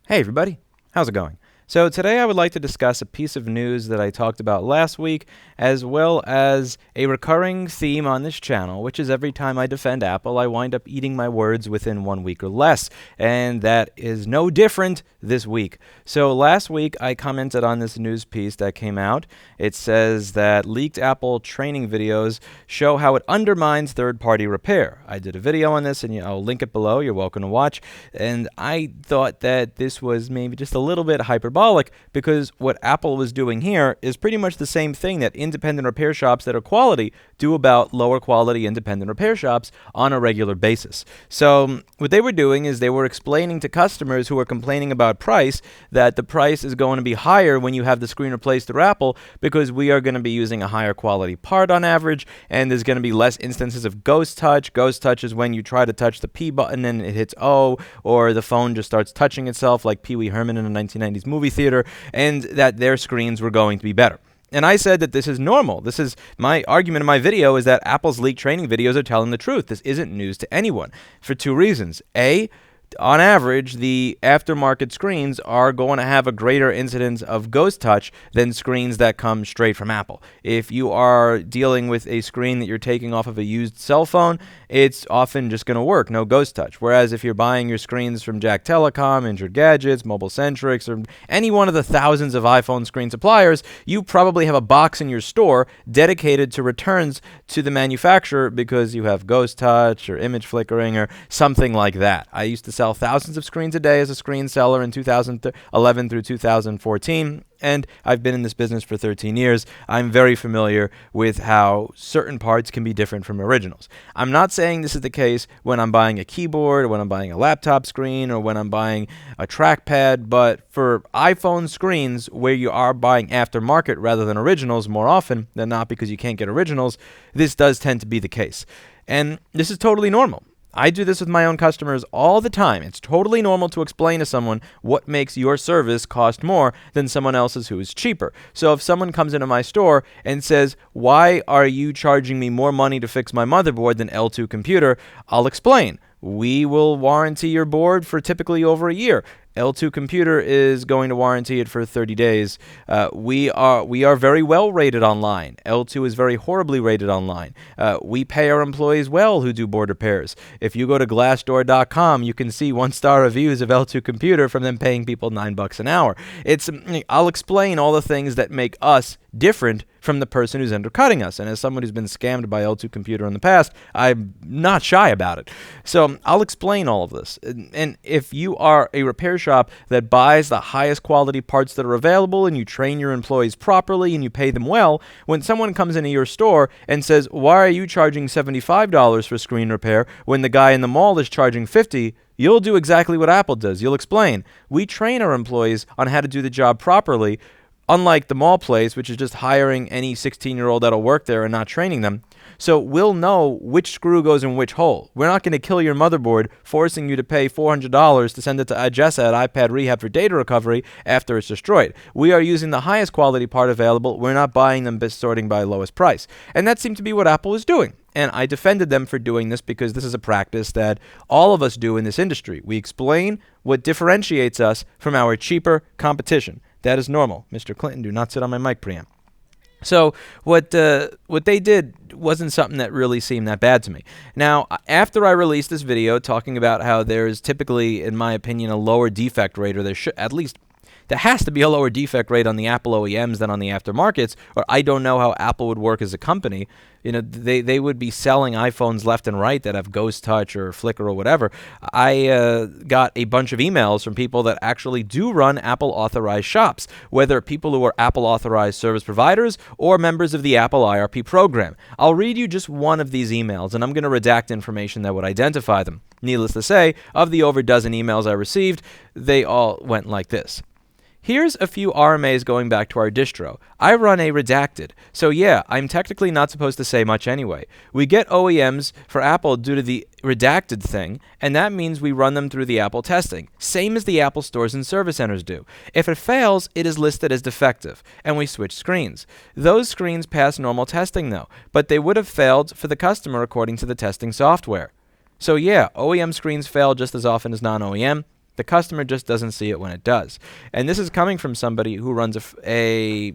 Hey everybody, how's it going? So today I would like to discuss a piece of news that I talked about last week, as well as a recurring theme on this channel, which is every time I defend Apple, I wind up eating my words within 1 week or less, and that is no different this week. So last week I commented on this news piece that came out. It says that leaked Apple training videos show how it undermines third-party repair. I did a video on this, and I'll link it below. You're welcome to watch. And I thought that this was maybe just a little bit hyperbolic, because what Apple was doing here is pretty much the same thing that independent repair shops that are quality do about lower quality independent repair shops on a regular basis. So what they were doing is they were explaining to customers who are complaining about price that the price is going to be higher when you have the screen replaced through Apple, because we are going to be using a higher quality part on average, and there's going to be less instances of ghost touch. Ghost touch is when you try to touch the P button and it hits O, or the phone just starts touching itself like Pee Wee Herman in a 1990s movie theater, and that their screens were going to be better. And I said that this is normal. This is my argument in my video, is that Apple's leaked training videos are telling the truth. This isn't news to anyone for two reasons. A, on average, the aftermarket screens are going to have a greater incidence of ghost touch than screens that come straight from Apple. If you are dealing with a screen that you're taking off of a used cell phone, it's often just going to work, no ghost touch. Whereas if you're buying your screens from Jack Telecom, Injured Gadgets, Mobile Centrics, or any one of the thousands of iPhone screen suppliers, you probably have a box in your store dedicated to returns to the manufacturer because you have ghost touch or image flickering or something like that. I used to sell thousands of screens a day as a screen seller in 2011 through 2014, and I've been in this business for 13 years. I'm very familiar with how certain parts can be different from originals. I'm not saying this is the case when I'm buying a keyboard, or when I'm buying a laptop screen, or when I'm buying a trackpad, but for iPhone screens where you are buying aftermarket rather than originals more often than not, because you can't get originals, this does tend to be the case. And this is totally normal. I do this with my own customers all the time. It's totally normal to explain to someone what makes your service cost more than someone else's who is cheaper. So if someone comes into my store and says, "Why are you charging me more money to fix my motherboard than L2 Computer?" I'll explain. We will warranty your board for typically over a year. L2 Computer is going to warranty it for 30 days. We are very well rated online. L2 is very horribly rated online. We pay our employees well who do board repairs. If you go to Glassdoor.com, you can see 1-star reviews of L2 Computer from them paying people $9 an hour. I'll explain all the things that make us different from the person who's undercutting us. And as someone who's been scammed by L2 Computer in the past, I'm not shy about it. So I'll explain all of this. And if you are a repair shop that buys the highest quality parts that are available, and you train your employees properly and you pay them well, when someone comes into your store and says, "Why are you charging $75 for screen repair when the guy in the mall is charging $50, you'll do exactly what Apple does. You'll explain. We train our employees on how to do the job properly, unlike the mall place, which is just hiring any 16-year-old that'll work there and not training them. So we'll know which screw goes in which hole. We're not going to kill your motherboard, forcing you to pay $400 to send it to Jessa at iPad Rehab for data recovery after it's destroyed. We are using the highest quality part available. We're not buying them sorting by lowest price." And that seemed to be what Apple was doing. And I defended them for doing this because this is a practice that all of us do in this industry. We explain what differentiates us from our cheaper competition. That is normal. Mr. Clinton, do not sit on my mic preamp. So what they did wasn't something that really seemed that bad to me. Now, after I released this video talking about how there's typically, in my opinion, a lower defect rate, or there has to be a lower defect rate on the Apple OEMs than on the aftermarkets, or I don't know how Apple would work as a company. They would be selling iPhones left and right that have ghost touch or flicker or whatever. I got a bunch of emails from people that actually do run Apple authorized shops, whether people who are Apple authorized service providers or members of the Apple IRP program. I'll read you just one of these emails, and I'm going to redact information that would identify them. Needless to say, of the over dozen emails I received, they all went like this. Here's a few RMAs going back to our distro. I run a redacted, so yeah, I'm technically not supposed to say much anyway. We get OEMs for Apple due to the redacted thing, and that means we run them through the Apple testing, same as the Apple stores and service centers do. If it fails, it is listed as defective, and we switch screens. Those screens pass normal testing though, but they would have failed for the customer according to the testing software. So yeah, OEM screens fail just as often as non-OEM. The customer just doesn't see it when it does. And this is coming from somebody who runs a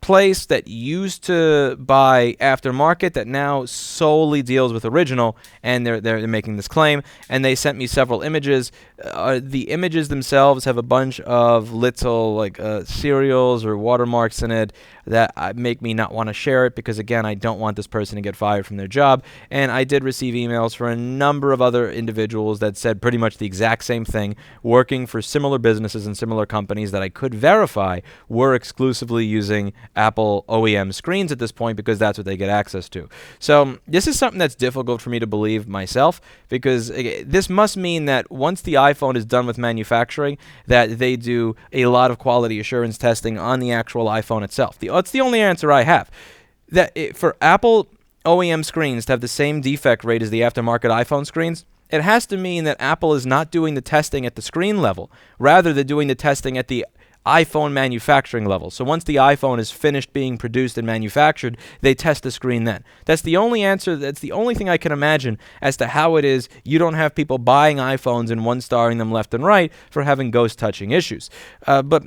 place that used to buy aftermarket that now solely deals with original, and they're making this claim, and they sent me several images. The images themselves have a bunch of little like cereals or watermarks in it that make me not want to share it, because again, I don't want this person to get fired from their job. And I did receive emails for a number of other individuals that said pretty much the exact same thing, working for similar businesses and similar companies that I could verify were exclusively using Apple OEM screens at this point, because that's what they get access to. So this is something that's difficult for me to believe myself, because this must mean that once the iPhone is done with manufacturing, that they do a lot of quality assurance testing on the actual iPhone itself. It's the only answer I have. That for Apple OEM screens to have the same defect rate as the aftermarket iPhone screens, it has to mean that Apple is not doing the testing at the screen level. Rather, they're doing the testing at the iPhone manufacturing level. So once the iPhone is finished being produced and manufactured, they test the screen then. That's the only answer. That's the only thing I can imagine as to how it is you don't have people buying iPhones and one-starring them left and right for having ghost touching issues. But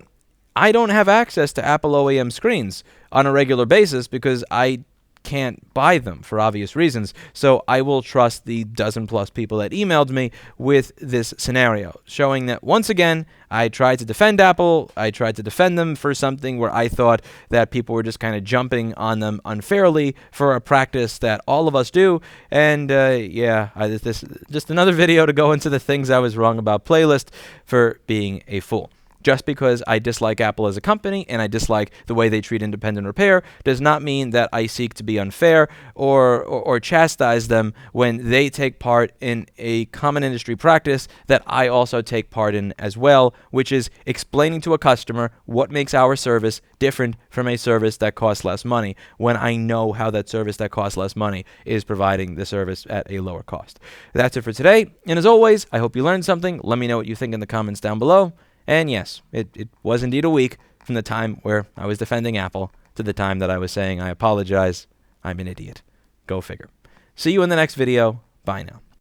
I don't have access to Apple OEM screens on a regular basis because I can't buy them for obvious reasons. So I will trust the dozen-plus people that emailed me with this scenario, showing that once again, I tried to defend Apple. I tried to defend them for something where I thought that people were just kind of jumping on them unfairly for a practice that all of us do. And this just another video to go into the things I was wrong about playlist for being a fool. Just because I dislike Apple as a company and I dislike the way they treat independent repair does not mean that I seek to be unfair or chastise them when they take part in a common industry practice that I also take part in as well, which is explaining to a customer what makes our service different from a service that costs less money, when I know how that service that costs less money is providing the service at a lower cost. That's it for today. And as always, I hope you learned something. Let me know what you think in the comments down below. And yes, it was indeed a week from the time where I was defending Apple to the time that I was saying I apologize. I'm an idiot. Go figure. See you in the next video. Bye now.